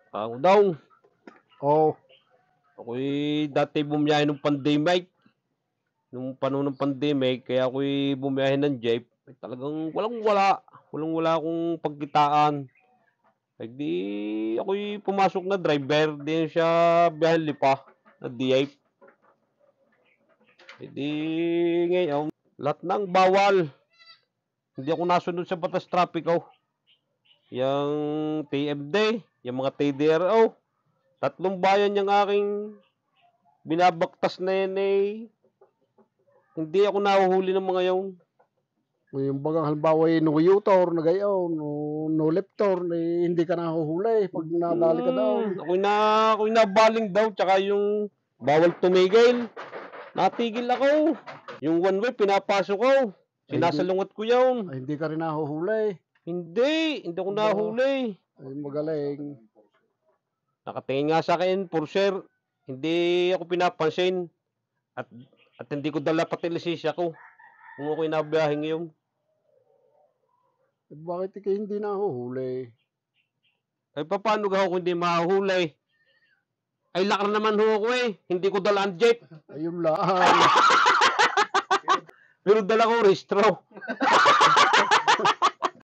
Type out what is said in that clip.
Ako daw, Oh, ako'y dati bumiyahe nung pandemic. Nung panahon ng pandemic, kaya ako'y bumiyahe ng jeep. Ay, talagang walang-wala. Walang-wala akong pagkitaan. Ay di ako'y pumasok na driver. Di siya biyahe lipa na D8. Ay di ngayon, lahat ng bawal. Hindi ako nasunod sa batas trapiko. Yang TMD, yung mga TDRO. Tatlong bayan yung aking binabaktas na yan eh. Hindi ako nahuhuli ng mga yun. yung bagang halimbawa no U-turn, na gayon, no left turn, eh, hindi ka nahuhuli pag nadali ka daw. Ako'y nabaling daw, tsaka yung bawal tumigil. Natigil ako. Yung one way, pinapasok ko. Sinasalungat ko yun. Ay, hindi ka rin nahuhuli. Hindi ako nahuli. Ay, magaling. Nakatingin nga sa akin, for sure, hindi ako pinapansin. At hindi ko dala pati lisensya ko. Kung ako'y nabiyahing yun. Eh, bakit ka hindi nahuhuli? Ay, paano ka ako hindi mahuli? Ay, lakar naman ho ako eh. Hindi ko dala ang jeep. Ayun lang. Pero dala ko restro.